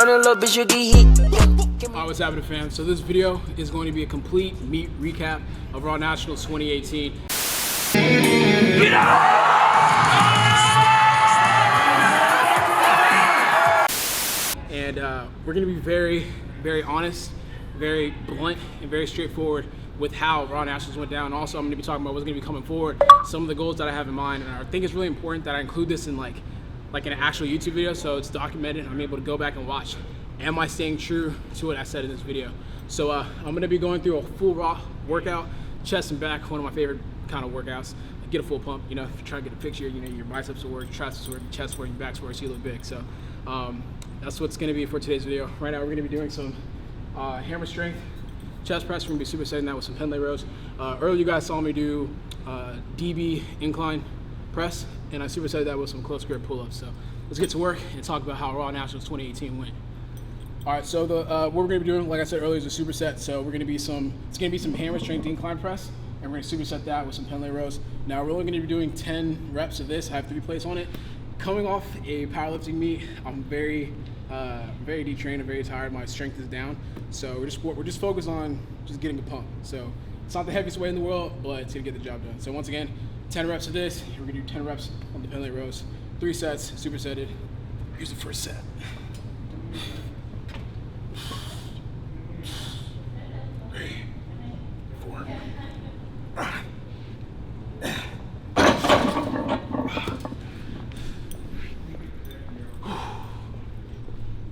on a little bitch, you get hit. Alright, what's happening, fam? So this video is going to be a complete meet recap of Raw Nationals 2018. Get And we're going to be very honest, very blunt, and very straightforward with how Raw Nationals went down. Also, I'm going to be talking about what's going to be coming forward, some of the goals that I have in mind, and I think it's really important that I include this in like an actual YouTube video, so it's documented. I'm able to go back and watch. Am I staying true to what I said in this video? So I'm going to be going through a full Raw workout, chest and back, one of my favorite kind of workouts. Get a full pump, you know, if you're trying to get a picture, you know, your biceps will work, your triceps will work, your chest work, your back's work, so you look big. So that's what's going to be for today's video. Right now we're going to be doing some hammer strength chest press. We're going to be supersetting that with some pen lay rows. Earlier you guys saw me do DB incline press, and I supersetted that with some close grip pull-ups. So let's get to work and talk about how Raw Nationals 2018 went. All right, so what we're going to be doing, like I said earlier, is a superset. So it's going to be some hammer strength incline press, and we're going to superset that with some pen lay rows. Now we're only going to be doing 10 reps of this. I have 3 plates on it. Coming off a powerlifting meet, I'm very detrained and very tired. My strength is down, so we're just focused on just getting a pump. So it's not the heaviest weight in the world, but it's gonna get the job done. So once again, 10 reps of this. We're gonna do 10 reps on the pen lay rows, 3 sets, supersetted. Here's the first set.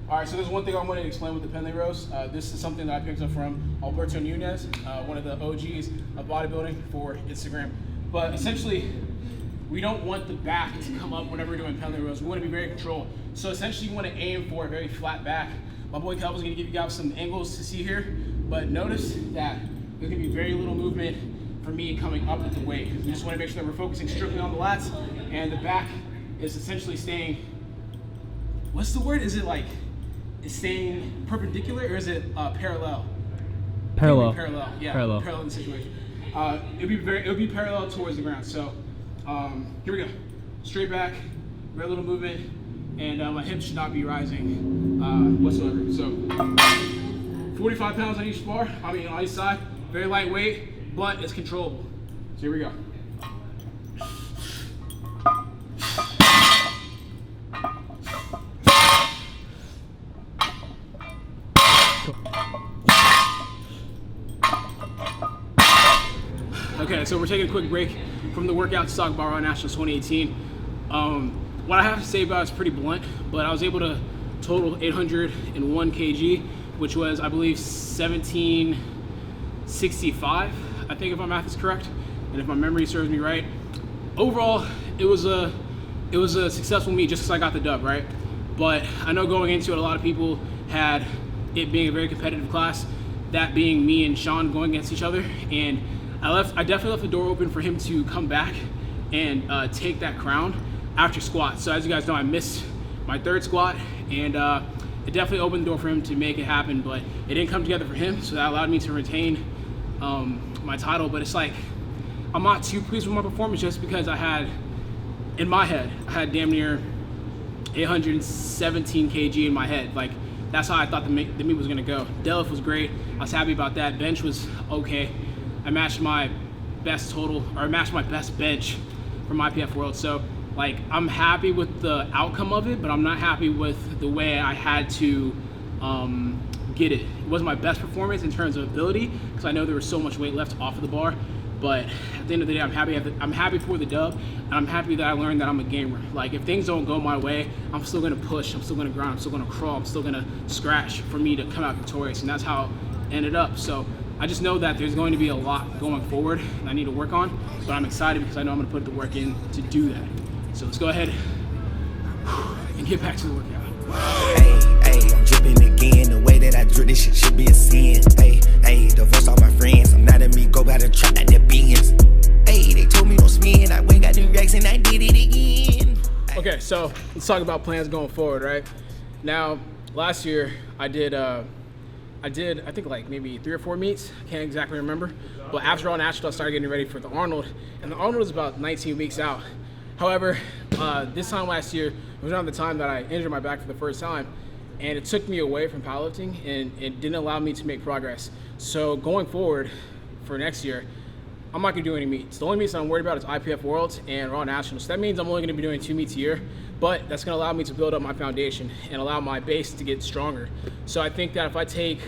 All right, so there's one thing I wanted to explain with the pen lay rows. This is something that I picked up from Alberto Nunez, one of the OGs of bodybuilding for Instagram. But essentially, we don't want the back to come up whenever we're doing pen lay rows. We want to be very controlled. So essentially, you want to aim for a very flat back. My boy Kelvin's going to give you guys some angles to see here, but notice that there's going to be very little movement for me coming up with the weight. We just want to make sure that we're focusing strictly on the lats, and the back is essentially staying, what's the word? Is it like, is staying perpendicular, or is it parallel? Parallel. Parallel, yeah. Parallel. Parallel in the situation. It'll be parallel towards the ground. So here we go. Straight back, very little movement, and my hips should not be rising whatsoever. So 45 pounds on each bar. On each side. Very lightweight, but it's controllable. So here we go. Okay, so we're taking a quick break from the workout to talk about Raw Nationals 2018. What I have to say about it is pretty blunt, but I was able to total 801 kg, which was, I believe, 1765, I think, if my math is correct, and if my memory serves me right. Overall, it was a successful meet just because I got the dub, right? But I know going into it, a lot of people had it being a very competitive class, that being me and Sean going against each other, and I definitely left the door open for him to come back and take that crown after squat. So as you guys know, I missed my 3rd squat, and it definitely opened the door for him to make it happen, but it didn't come together for him, so that allowed me to retain my title. But it's like, I'm not too pleased with my performance just because in my head, I had damn near 817 kg in my head. Like, that's how I thought the meet was gonna go. Deadlift was great. I was happy about that. Bench was okay. I matched my best total, or I matched my best bench from IPF World. So, like, I'm happy with the outcome of it, but I'm not happy with the way I had to get it. It wasn't my best performance in terms of ability, because I know there was so much weight left off of the bar. But at the end of the day, I'm happy for the dub, and I'm happy that I learned that I'm a gamer. Like, if things don't go my way, I'm still gonna push, I'm still gonna grind, I'm still gonna crawl, I'm still gonna scratch for me to come out victorious, and that's how it ended up. So I just know that there's going to be a lot going forward and I need to work on, but I'm excited because I know I'm gonna put the work in to do that. So let's go ahead and get back to the workout. Hey, I'm dripping again. The way that I drip, this shit should be a sin. Hey, divorce all my friends. I'm not a me, go by the trap, not the beans. Hey, they told me don't spin. I went got them racks and I did it again. Okay, so let's talk about plans going forward, right? Now, last year I did I think like maybe 3 or 4 meets, I can't exactly remember. But after Raw Nationals, I started getting ready for the Arnold, and the Arnold was about 19 weeks out. However, this time last year, it was around the time that I injured my back for the first time, and it took me away from powerlifting, and it didn't allow me to make progress. So going forward for next year, I'm not gonna do any meets. The only meets that I'm worried about is IPF Worlds and Raw Nationals. So that means I'm only gonna be doing 2 meets a year, but that's gonna allow me to build up my foundation and allow my base to get stronger. So I think that if I take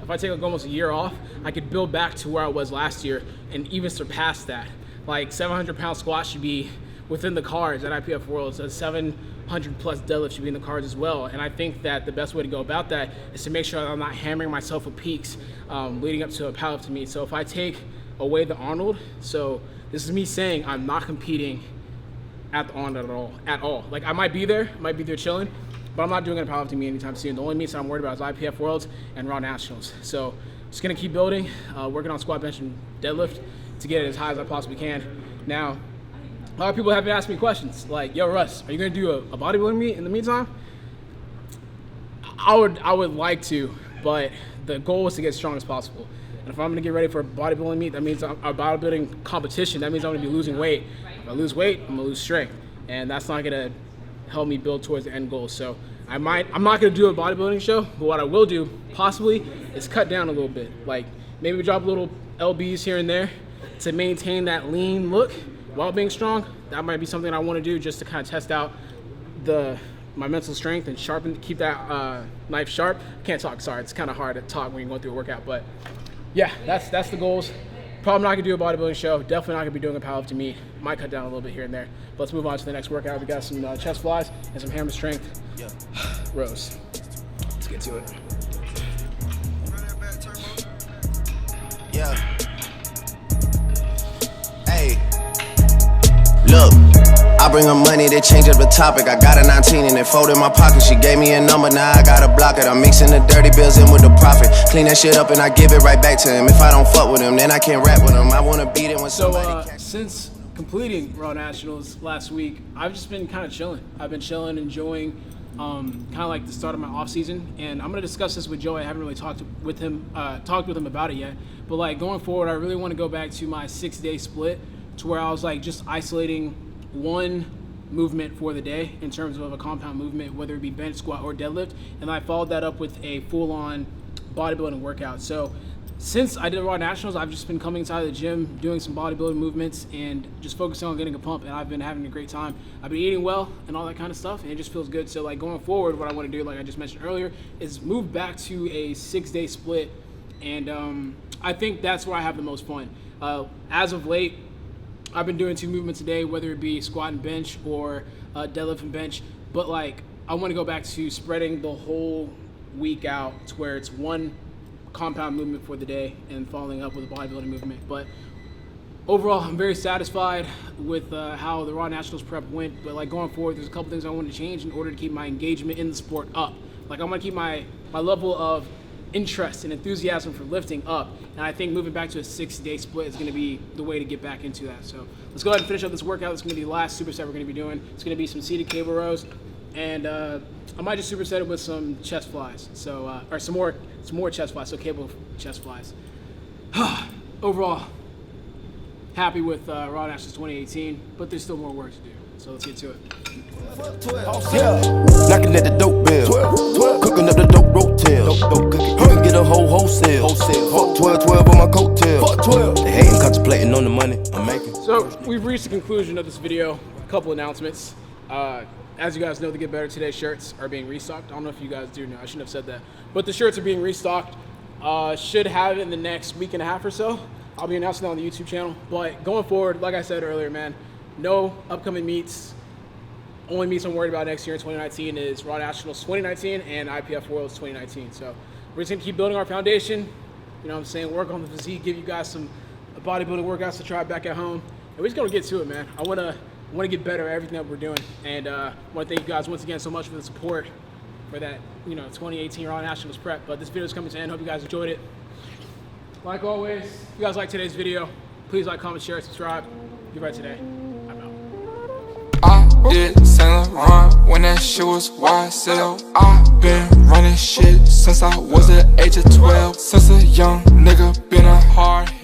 like almost a year off, I could build back to where I was last year and even surpass that. Like 700-pound squat should be within the cards at IPF Worlds. A 700 plus deadlift should be in the cards as well. And I think that the best way to go about that is to make sure that I'm not hammering myself with peaks leading up to a powerlifting meet. So if I take away the Arnold, so this is me saying I'm not competing at the Arnold at all. Like I might be there chilling, but I'm not doing a powerlifting meet anytime soon. The only meets that I'm worried about is IPF Worlds and Raw Nationals. So just gonna keep building, working on squat, bench, and deadlift to get it as high as I possibly can. Now, a lot of people have been asking me questions like, yo Russ, are you gonna do a bodybuilding meet in the meantime? I would like to, but the goal is to get as strong as possible. And if I'm gonna get ready for a bodybuilding meet, that means a bodybuilding competition, that means I'm gonna be losing weight. If I lose weight, I'm gonna lose strength. And that's not gonna help me build towards the end goal. So I'm not gonna do a bodybuilding show, but what I will do, possibly, is cut down a little bit. Like maybe drop little LBs here and there to maintain that lean look while being strong. That might be something I wanna do just to kind of test out my mental strength and keep that knife sharp. I can't talk, sorry, it's kind of hard to talk when you're going through a workout, but yeah, that's the goals. Probably not gonna do a bodybuilding show, definitely not gonna be doing a powerlifting meet. Might cut down a little bit here and there. But let's move on to the next workout. We got some chest flies and some hammer strength rows. Let's get to it. Yeah. Hey. Look, I bring her money to change up the topic. I got a 19 and it folded in my pocket. She gave me a number, now I gotta block it. I'm mixing the dirty bills in with the profit. Clean that shit up and I give it right back to him. If I don't fuck with him, then I can't rap with him. I wanna beat it when somebody since completing Raw Nationals last week, I've just been kind of chilling. I've been chilling, enjoying kind of like the start of my off season. And I'm gonna discuss this with Joe. I haven't really talked with him about it yet. But like going forward, I really want to go back to my 6-day split, to where I was like just isolating one movement for the day in terms of a compound movement, whether it be bench, squat, or deadlift, and I followed that up with a full-on bodybuilding workout. So since I did Raw Nationals, I've just been coming inside the gym, doing some bodybuilding movements, and just focusing on getting a pump, and I've been having a great time. I've been eating well and all that kind of stuff, and it just feels good. So like going forward, what I want to do, like I just mentioned earlier, is move back to a 6-day split, and I think that's where I have the most fun. As of late, I've been doing 2 movements a day, whether it be squat and bench or deadlift and bench. But like, I want to go back to spreading the whole week out to where it's one compound movement for the day and following up with a bodybuilding movement. But overall, I'm very satisfied with how the Raw Nationals prep went. But like going forward, there's a couple things I want to change in order to keep my engagement in the sport up. Like I want to keep my level of interest and enthusiasm for lifting up, and I think moving back to a 6-day split is going to be the way to get back into that. So let's go ahead and finish up this workout. It's going to be the last superset we're going to be doing. It's going to be some seated cable rows, and I might just superset it with some chest flies, so or some more chest flies, so cable chest flies. Overall, happy with Raw Nationals 2018, but there's still more work to do, so let's get to it. Yeah, knocking at the dope bell, cooking up the dope rotel. You can get a wholesale. Fuck 12 on my coattail. They hating, contemplating on the money I'm making. So we've reached the conclusion of this video. A couple announcements. As you guys know, the Get Better Today shirts are being restocked. I don't know if you guys do know. I shouldn't have said that, but the shirts are being restocked. Should have it in the next week and a half or so. I'll be announcing that on the YouTube channel. But going forward, like I said earlier, man, no upcoming meets. Only meets I'm worried about next year in 2019 is Raw Nationals 2019 and IPF Worlds 2019. So we're just gonna keep building our foundation. You know what I'm saying? Work on the physique, give you guys some bodybuilding workouts to try back at home. And we're just gonna get to it, man. I wanna get better at everything that we're doing. And I wanna thank you guys once again so much for the support for that, 2018 Raw Nationals prep. But this video is coming to an end. Hope you guys enjoyed it. Like always, if you guys like today's video, please like, comment, share, subscribe. Get right today. Did Saint Laurent when that shit was YSL. I've been running shit since I was the age of 12. Since a young nigga been a hard head.